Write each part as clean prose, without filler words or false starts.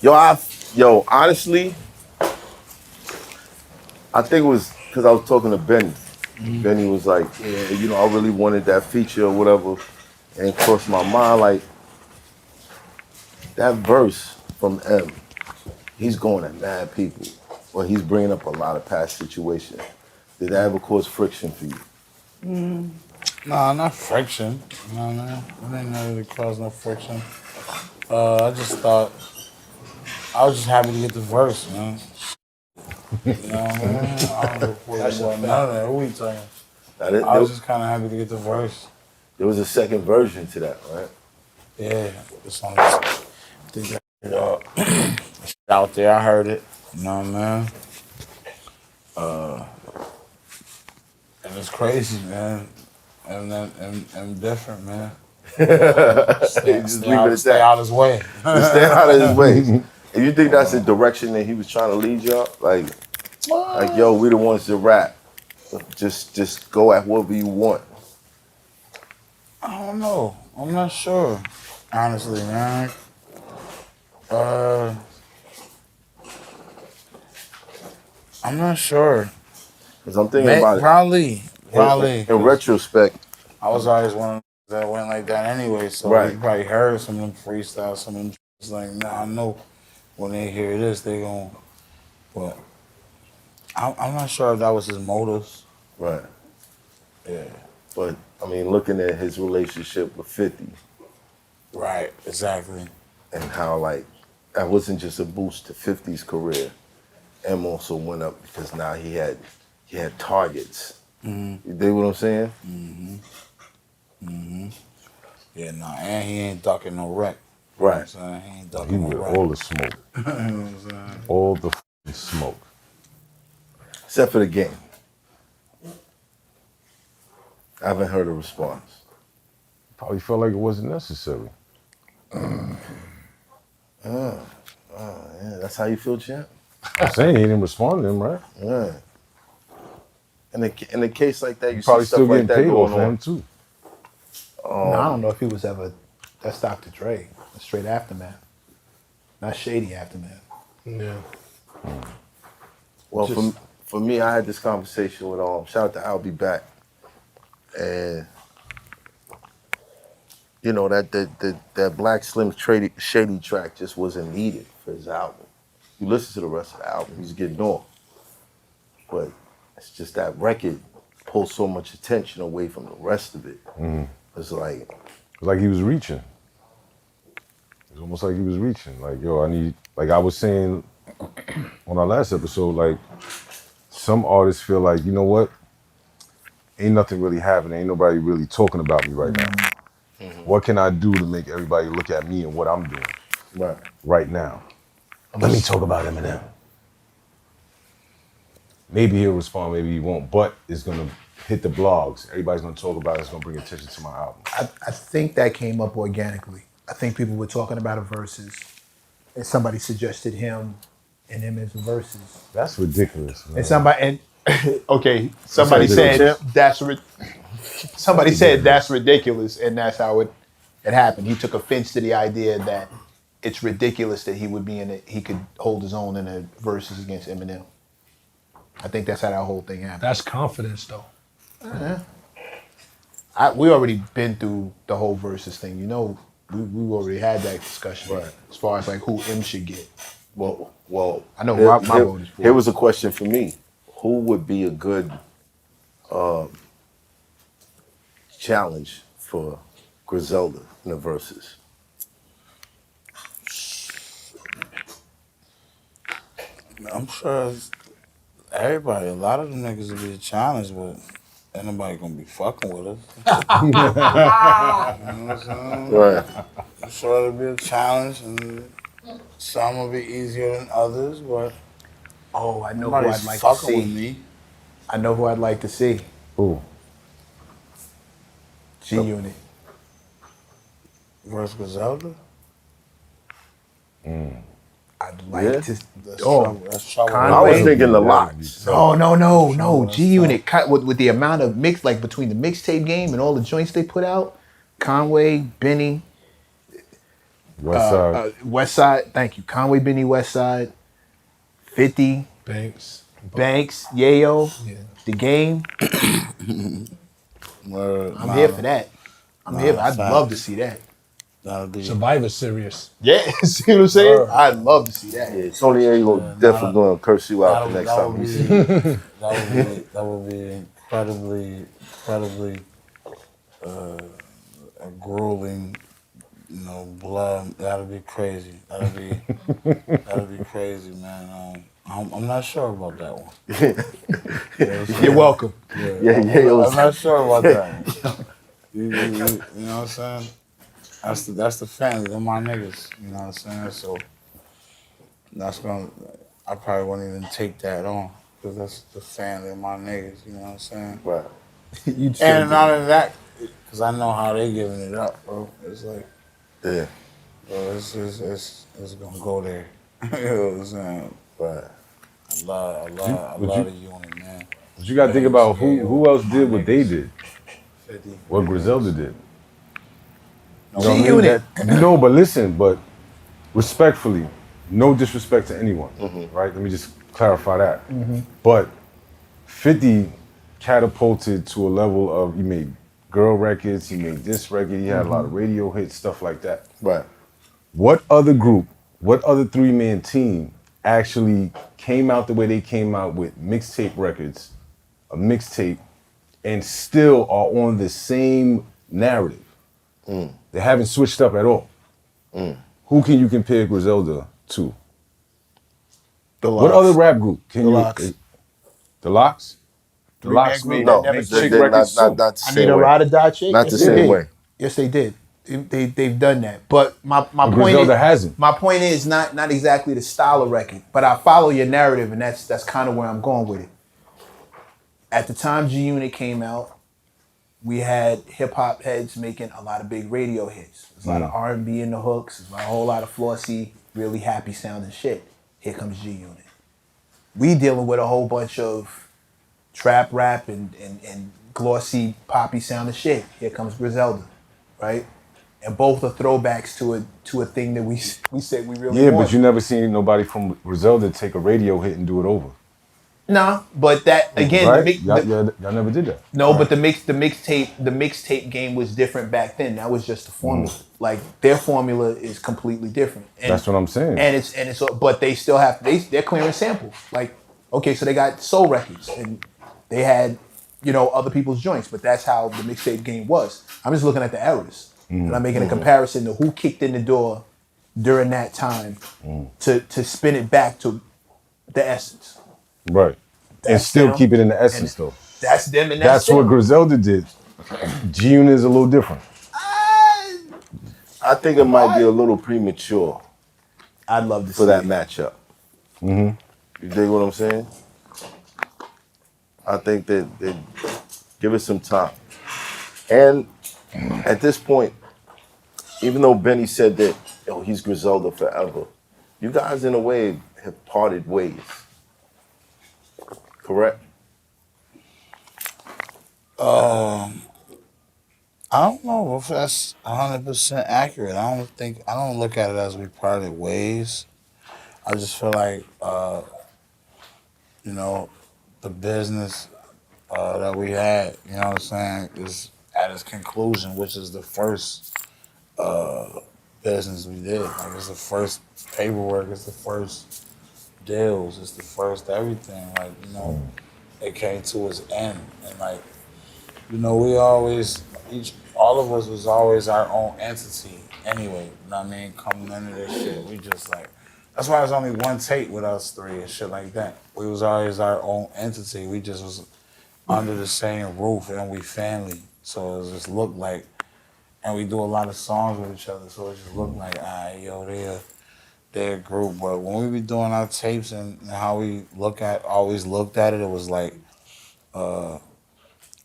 Yo, honestly, I think it was because I was talking to Benny. Benny was like, yeah, I really wanted that feature or whatever. And it crossed my mind, like, that verse from M, he's going at mad people. Well, he's bringing up a lot of past situations. Did that ever cause friction for you? Nah, not friction. You know what I mean? It ain't really cause no friction. I just thought, I was just happy to get the verse, man. You know what I mean? I don't report about none of that. Who you talking? I was just kind of happy to get the verse. There was a second version to that, right? Yeah, it's on it's out there. I heard it. You know what I mean? And it's crazy, man. And different, man. Stay out his way. Just stay out of his way. And you think that's the direction that he was trying to lead y'all? Like, yo, we the ones that rap. Just go at whatever you want. I don't know. I'm not sure, honestly, man. I'm not sure. Cause I'm thinking about probably. In retrospect, I was always one of them that went like that anyway. So you probably heard some of them freestyles, some of them just like, nah, I know when they hear this, they gon'. But I'm not sure if that was his motives. Right. Yeah. But I mean, looking at his relationship with 50. Right. Exactly. And how like that wasn't just a boost to 50's career. M also went up because now he had targets. Mm-hmm. You dig what I'm saying? Mm-hmm. Mm-hmm. Yeah, nah, and he ain't ducking no wreck. Right. You know he ain't ducking no wreck. All the smoke. You know what I'm saying? All the smoke. Except for the game. I haven't heard a response. Probably felt like it wasn't necessary. Yeah, that's how you feel, champ? I'm saying he didn't respond to him, right? Yeah. In a case like that, you probably see stuff still like that getting paid going off on him too. No, I don't know if he was ever. That's Dr. Dre. That's straight aftermath. Not Shady aftermath. Yeah. Well, for me, I had this conversation with shout out to I'll Be Back, and that Black Slim Shady track just wasn't needed for his album. You listen to the rest of the album, he's getting off, but it's just that record pulls so much attention away from the rest of it. Mm-hmm. It's like he was reaching. It's almost like he was reaching. Like, yo, I need, like I was saying on our last episode, like some artists feel like, you know what? Ain't nothing really happening. Ain't nobody really talking about me right now. Mm-hmm. What can I do to make everybody look at me and what I'm doing right now? Let me talk about Eminem. Maybe he'll respond, maybe he won't, but it's gonna hit the blogs. Everybody's gonna talk about it. It's gonna bring attention to my album. I think that came up organically. I think people were talking about a versus, and somebody suggested him and him as a versus. That's ridiculous, man. And somebody said that's ridiculous, and that's how it happened. He took offense to the idea that it's ridiculous that he would be he could hold his own in a versus against Eminem. I think that's how that whole thing happened. That's confidence, though. We already been through the whole versus thing. We already had that discussion as far as like who M should get. Well, I know my vote is for. Here was a question for me: who would be a good challenge for Griselda in the versus? I'm sure everybody, a lot of them niggas will be a challenge, but ain't nobody gonna be fucking with us. You know what I'm saying? Right. I'm sure it'll be a challenge, and some will be easier than others, but I know who I'd like to see. With me. I know who I'd like to see. Who? G-Unit. Versus Griselda? I'd like to. That's trouble. I was thinking the Locks. No. G-Unit with the amount of mix, like between the mixtape game and all the joints they put out, Conway, Benny. West Side. West Side, thank you. Conway, Benny, West Side, 50, Banks. Banks, Yayo, Yeah. The Game. Word, I'm here for that. I'd love to facts. see that. That'll be Survivor Series. Yeah, see what I'm saying? Word. I'd love to see that. Yeah, Tony ain't gonna definitely gonna curse you out the next that time would he be see you. that would be incredibly a grueling, blood. That'll be crazy. That'll be crazy, man. I'm not sure about that one. You're welcome. I'm not sure about that one. You know what I'm saying? That's the family. They're my niggas. You know what I'm saying? So that's gonna. I probably won't even take that on because that's the family of my niggas. You know what I'm saying? Right. You'd still And do not it. only that, because I know how they giving it up, bro. It's like, Yeah. bro, it's gonna go there. You know what I'm saying? Right. I love the unit, man. But you gotta think about who else did what they did, 50. what Griselda did. You know what I mean? G-Unit. No, but listen, but respectfully, no disrespect to anyone, right? Let me just clarify that. But 50 catapulted to a level of, he made girl records, he made this record, he had a lot of radio hits, stuff like that. Right. What other group, what other three-man team actually came out the way they came out with mixtape records, a mixtape, and still are on the same narrative? They haven't switched up at all. Who can you compare Griselda to? The What other rap group can The you? Locks. The Locks? The Three-man Locks group made, that No, never made they're, chick they're records not too. the I same need a way. ride or die chick. Not Yes, the they same did. way. Yes, they did. They've done that. But my But point Griselda is, hasn't. my point is not exactly the style of record, but I follow your narrative, and that's kind of where I'm going with it. At the time G Unit came out, we had hip hop heads making a lot of big radio hits. There's a lot of R&B in the hooks. There's a whole lot of flossy, really happy sounding shit. Here comes G Unit. We dealing with a whole bunch of trap rap and glossy poppy sounding shit. Here comes Griselda, right? And both are throwbacks to a thing that we said we really Yeah, want. but you never seen nobody from Griselda take a radio hit and do it over. Nah, but that again, Right? Y'all never did that. no, but the mixtape game was different back then. That was just the formula. Like their formula is completely different. And, That's what I'm saying. And it's but they still have they're clearing samples. Like okay, so they got soul records and they had other people's joints, but that's how the mixtape game was. I'm just looking at the eras and I'm making a comparison to who kicked in the door during that time to spin it back to the essence. Right. And That's still them. keep it in the essence though. That's them and That's what them. Griselda did. G-Unit is a little different. I think it might be a little premature I'd love to for see that it. matchup. You dig what I'm saying? I think that give it some time. And at this point, even though Benny said that, he's Griselda forever, you guys in a way have parted ways. Correct? I don't know if that's 100% accurate. I don't look at it as we parted ways. I just feel like, the business that we had, you know what I'm saying, is at its conclusion, which is the first business we did. Like, it's the first paperwork, it's the first deals, it's the first everything. Like, it came to its end. And, like, we always, all of us was always our own entity anyway. You know what I mean? Coming into this shit, we just like, that's why there's only one tape with us three and shit like that. We was always our own entity. We just was under the same roof and we family. So it just looked like, and we do a lot of songs with each other. So it just looked like, they're a group. But when we be doing our tapes and how we always looked at it, it was like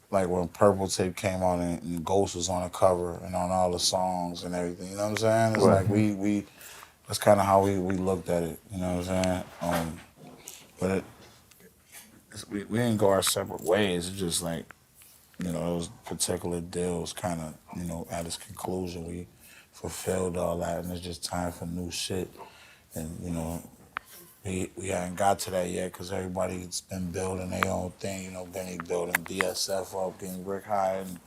when Purple Tape came out and Ghost was on the cover and on all the songs and everything. You know what I'm saying? It's like we that's kind of how we looked at it. You know what I'm saying? But we didn't go our separate ways. It's just like, those particular deals kind of, at its conclusion. We fulfilled all that, and it's just time for new shit. And you know, we haven't got to that yet because everybody's been building their own thing. You know, Benny building DSF up, getting Rick High and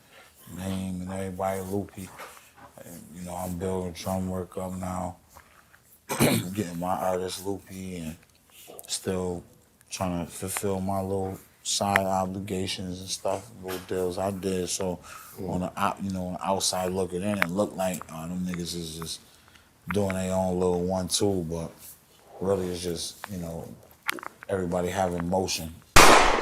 Name and everybody loopy. And, you know, I'm building drum work up now, getting my artist loopy and still trying to fulfill my little side obligations and stuff, little deals I did. So on the outside looking in, it looked like them niggas is just doing their own little 1-2, but really it's just, you know, everybody having motion